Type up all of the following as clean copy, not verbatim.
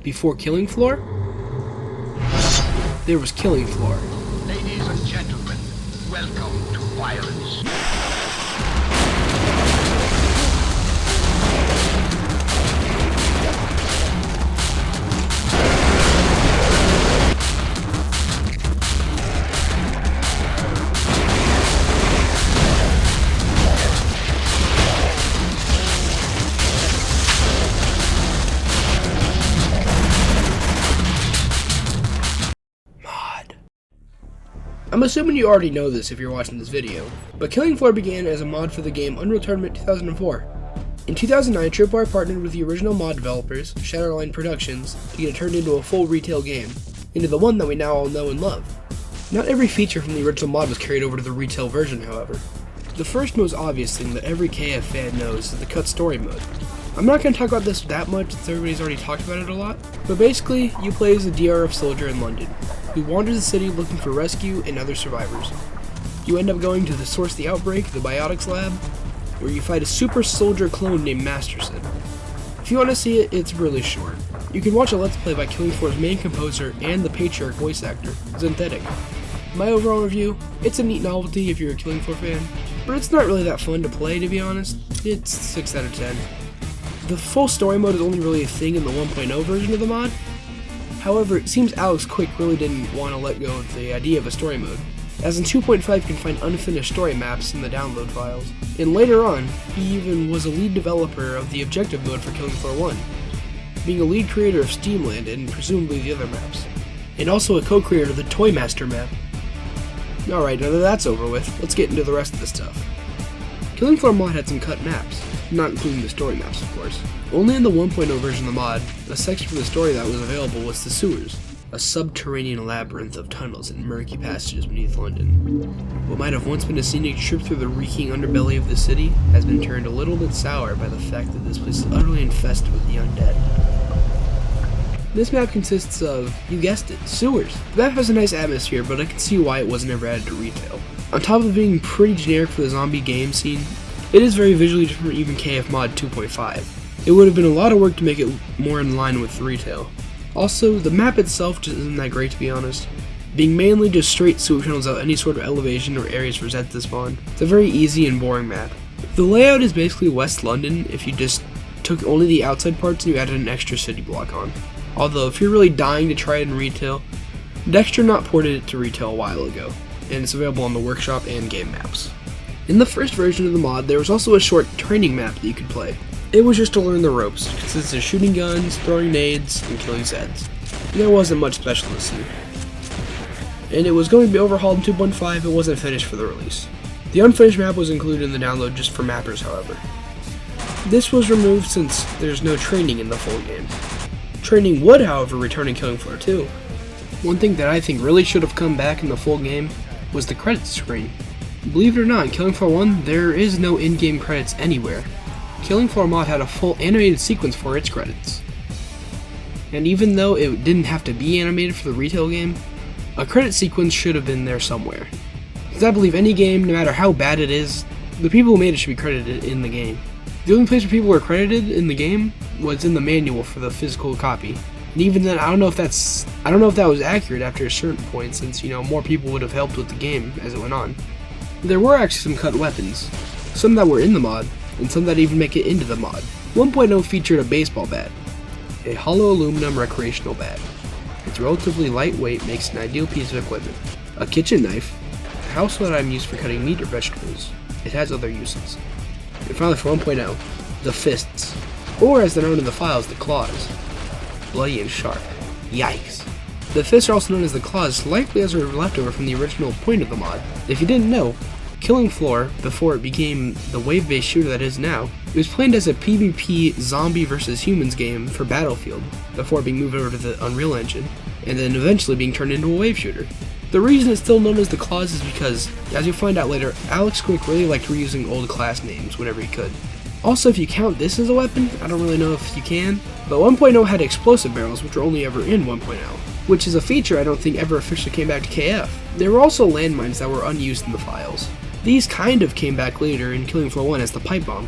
Before Killing Floor, there was Killing Floor. Ladies and gentlemen, welcome to violence. I'm assuming you already know this if you're watching this video, but Killing Floor began as a mod for the game Unreal Tournament 2004. In 2009, Tripwire partnered with the original mod developers, Shadowline Productions, to get it turned into a full retail game, into the one that we now all know and love. Not every feature from the original mod was carried over to the retail version, however. The first most obvious thing that every KF fan knows is the cut story mode. I'm not going to talk about this that much since everybody's already talked about it a lot, but basically, you play as a DRF soldier in London, who wanders the city looking for rescue and other survivors. You end up going to the source of the outbreak, the Biotics Lab, where you fight a super soldier clone named Masterson. If you want to see it, it's really short. You can watch a Let's Play by Killing Floor's main composer and the Patriarch voice actor, zYnthetic. My overall review, it's a neat novelty if you're a Killing Floor fan, but it's not really that fun to play, to be honest. It's 6 out of 10. The full story mode is only really a thing in the 1.0 version of the mod. However, it seems Alex Quick really didn't want to let go of the idea of a story mode, as in 2.5 you can find unfinished story maps in the download files, and later on, he even was a lead developer of the objective mode for Killing Floor 1, being a lead creator of Steamland and presumably the other maps, and also a co-creator of the Toymaster map. Alright, now that that's over with, let's get into the rest of the stuff. Killing Floor mod had some cut maps, not including the story maps of course. Only in the 1.0 version of the mod, a section from the story that was available was the sewers, a subterranean labyrinth of tunnels and murky passages beneath London. What might have once been a scenic trip through the reeking underbelly of the city has been turned a little bit sour by the fact that this place is utterly infested with the undead. This map consists of, you guessed it, sewers. The map has a nice atmosphere, but I can see why it wasn't ever added to retail. On top of being pretty generic for the zombie game scene, it is very visually different from even KFMOD 2.5. It would have been a lot of work to make it more in line with retail. Also, the map itself just isn't that great to be honest. Being mainly just straight sewer tunnels without any sort of elevation or areas for Zeds to spawn, it's a very easy and boring map. The layout is basically West London if you just took only the outside parts and you added an extra city block on. Although, if you're really dying to try it in retail, Dexter not ported it to retail a while ago, and it's available on the workshop and game maps. In the first version of the mod, there was also a short training map that you could play. It was just to learn the ropes. It consisted of shooting guns, throwing nades, and killing Zeds. There wasn't much special to see. And it was going to be overhauled in 2.5, it wasn't finished for the release. The unfinished map was included in the download just for mappers, however. This was removed since there's no training in the full game. Training would, however, return in Killing Floor 2. One thing that I think really should have come back in the full game was the credits screen. Believe it or not, in Killing Floor 1, there is no in-game credits anywhere. Killing Floor mod had a full animated sequence for its credits. And even though it didn't have to be animated for the retail game, a credit sequence should have been there somewhere. Because I believe any game, no matter how bad it is, the people who made it should be credited in the game. The only place where people were credited in the game was in the manual for the physical copy. And even then, I don't know if that was accurate after a certain point, since, more people would have helped with the game as it went on. There were actually some cut weapons, some that were in the mod, and some that even make it into the mod. 1.0 featured a baseball bat, a hollow aluminum recreational bat. It's relatively lightweight, makes an ideal piece of equipment. A kitchen knife, a household item used for cutting meat or vegetables. It has other uses. And finally for 1.0, the fists, or as they're known in the files, the claws. Bloody and sharp. Yikes. The fists are also known as the claws, likely as a leftover from the original point of the mod. If you didn't know, Killing Floor, before it became the wave-based shooter that it is now, it was planned as a PvP zombie vs humans game for Battlefield, before being moved over to the Unreal Engine, and then eventually being turned into a wave shooter. The reason it's still known as the Claws is because, as you'll find out later, Alex Quick really liked reusing old class names whenever he could. Also, if you count this as a weapon, I don't really know if you can, but 1.0 had explosive barrels, which were only ever in 1.0, which is a feature I don't think ever officially came back to KF. There were also landmines that were unused in the files. These kind of came back later in Killing Floor 1 as the pipe bomb.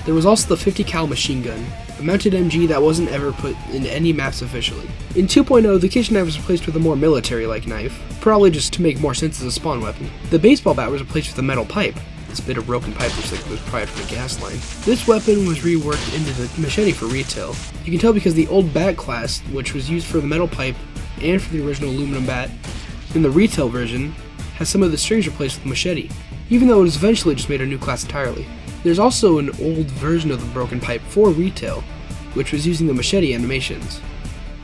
There was also the 50 cal machine gun, a mounted MG that wasn't ever put into any maps officially. In 2.0, the kitchen knife was replaced with a more military-like knife, probably just to make more sense as a spawn weapon. The baseball bat was replaced with a metal pipe, this bit of broken pipe looks like it was pried from a gas line. This weapon was reworked into the machete for retail. You can tell because the old bat class, which was used for the metal pipe and for the original aluminum bat, in the retail version, has some of the strings replaced with machete, even though it was eventually just made a new class entirely. There's also an old version of the broken pipe for retail, which was using the machete animations.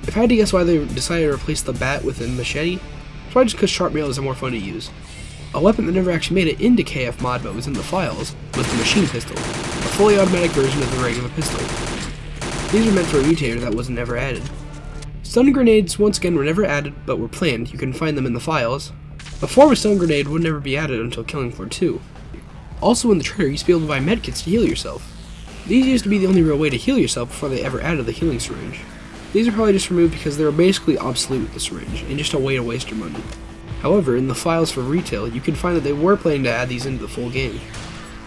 If I had to guess why they decided to replace the bat with a machete, it's probably just because sharp mail is more fun to use. A weapon that never actually made it into KFMOD but was in the files was the machine pistol, a fully automatic version of the regular pistol. These were meant for a mutator that wasn't ever added. Stun grenades once again were never added but were planned, you can find them in the files. A form of stun grenade would never be added until Killing Floor 2. Also in the trailer you used to be able to buy medkits to heal yourself. These used to be the only real way to heal yourself before they ever added the healing syringe. These are probably just removed because they were basically obsolete with the syringe, and just a way to waste your money. However, in the files for retail, you can find that they were planning to add these into the full game.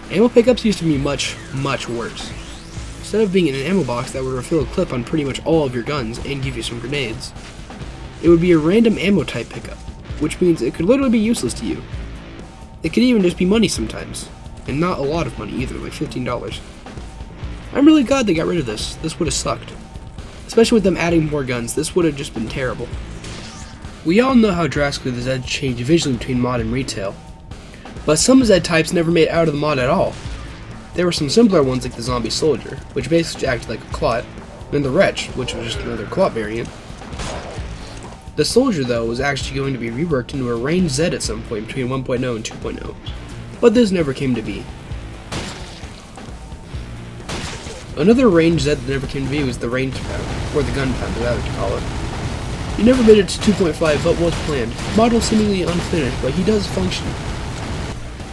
Ammo pickups used to be much worse. Instead of being in an ammo box that would refill a clip on pretty much all of your guns and give you some grenades, it would be a random ammo type pickup, which means it could literally be useless to you. It could even just be money sometimes, and not a lot of money either, like $15. I'm really glad they got rid of this. This would have sucked. Especially with them adding more guns, this would have just been terrible. We all know how drastically the Zeds change visually between mod and retail, but some Zed types never made it out of the mod at all. There were some simpler ones like the Zombie Soldier, which basically acted like a clot, and the Wretch, which was just another clot variant. The Soldier, though, was actually going to be reworked into a ranged Zed at some point between 1.0 and 2.0, but this never came to be. Another ranged Zed that never came to be was the Range Pound, or the Gun Pound, as I like to call it. He never made it to 2.5, but was planned. Model seemingly unfinished, but he does function.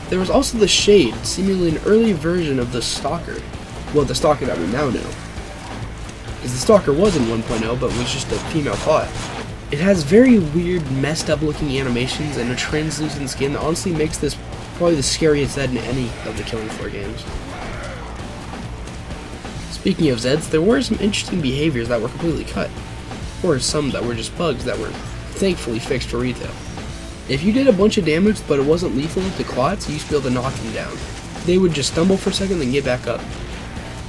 There was also the Shade, seemingly an early version of the Stalker. Well, the Stalker that we now know. Because the Stalker was in 1.0, but was just a female plot. It has very weird, messed up looking animations and a translucent skin that honestly makes this probably the scariest Zed in any of the Killing Floor games. Speaking of Zeds, there were some interesting behaviors that were completely cut. Or some that were just bugs that were thankfully fixed for retail. If you did a bunch of damage but it wasn't lethal to clots, you used to be able to knock them down. They would just stumble for a second then get back up.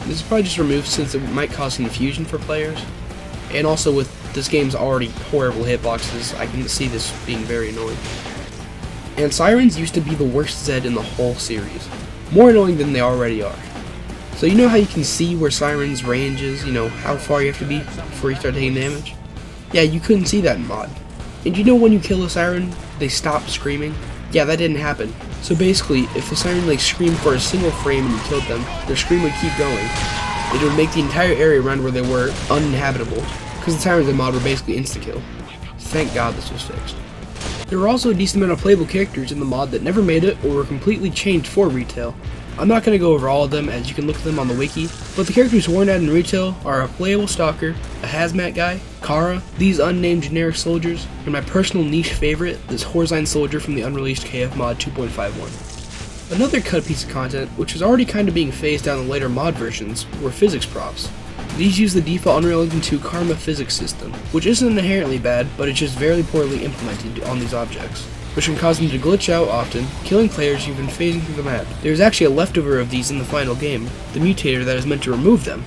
This is probably just removed since it might cause confusion for players. And also with this game's already horrible hitboxes, I can see this being very annoying. And Sirens used to be the worst Zed in the whole series. More annoying than they already are. So you know how you can see where Siren's range is, you know, how far you have to be before you start taking damage? Yeah, you couldn't see that in mod. And you know when you kill a Siren, they stop screaming? Yeah, that didn't happen. So basically, if the Siren like screamed for a single frame and you killed them, their scream would keep going. It would make the entire area around where they were uninhabitable, because the Sirens in mod were basically insta-kill. Thank God this was fixed. There were also a decent amount of playable characters in the mod that never made it or were completely changed for retail. I'm not going to go over all of them as you can look at them on the wiki, but the characters who weren't added in retail are a playable Stalker, a Hazmat guy, Kara, these unnamed generic soldiers, and my personal niche favorite, this Horzine soldier from the unreleased KFMOD 2.51. Another cut piece of content, which was already kind of being phased down in later mod versions, were physics props. These use the default Unreal Engine 2 Karma physics system, which isn't inherently bad, but it's just very poorly implemented on these objects, which can cause them to glitch out often, killing players even phasing through the map. There's actually a leftover of these in the final game, the mutator that is meant to remove them.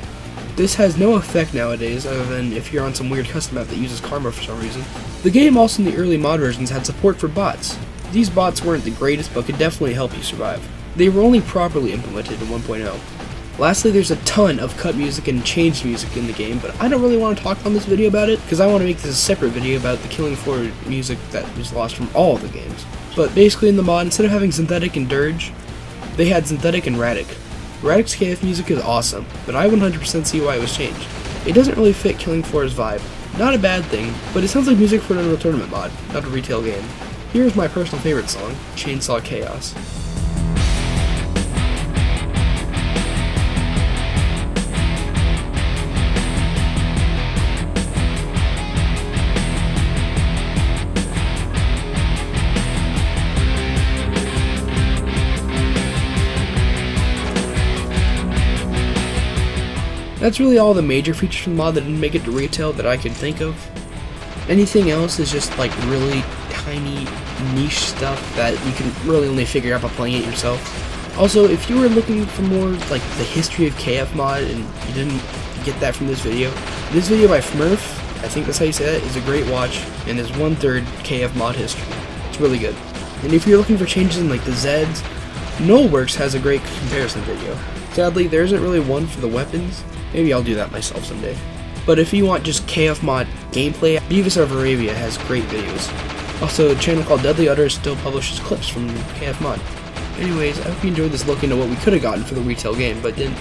This has no effect nowadays, other than if you're on some weird custom map that uses Karma for some reason. The game also in the early mod versions had support for bots. These bots weren't the greatest, but could definitely help you survive. They were only properly implemented in 1.0. Lastly, there's a ton of cut music and changed music in the game, but I don't really want to talk on this video about it, because I want to make this a separate video about the Killing Floor music that was lost from all of the games. But basically in the mod, instead of having zYnthetic and Dirge, they had zYnthetic and Rattic. Rattic's KF music is awesome, but I 100% see why it was changed. It doesn't really fit Killing Floor's vibe. Not a bad thing, but it sounds like music for an Unreal Tournament mod, not a retail game. Here's my personal favorite song, Chainsaw Chaos. That's really all the major features from the mod that didn't make it to retail that I could think of. Anything else is just like really tiny niche stuff that you can really only figure out by playing it yourself. Also, if you were looking for more like the history of KFMOD and you didn't get that from this video by Fmurf, I think that's how you say that, is a great watch and is 1/3 KFMOD history. It's really good. And if you're looking for changes in like the Zeds, Knullworks has a great comparison video. Sadly, there isn't really one for the weapons. Maybe I'll do that myself someday. But if you want just KFMOD gameplay, BeavisOfArabia has great videos. Also, a channel called Deadly Udders still publishes clips from KFMOD. Anyways, I hope you enjoyed this look into what we could have gotten for the retail game, but didn't.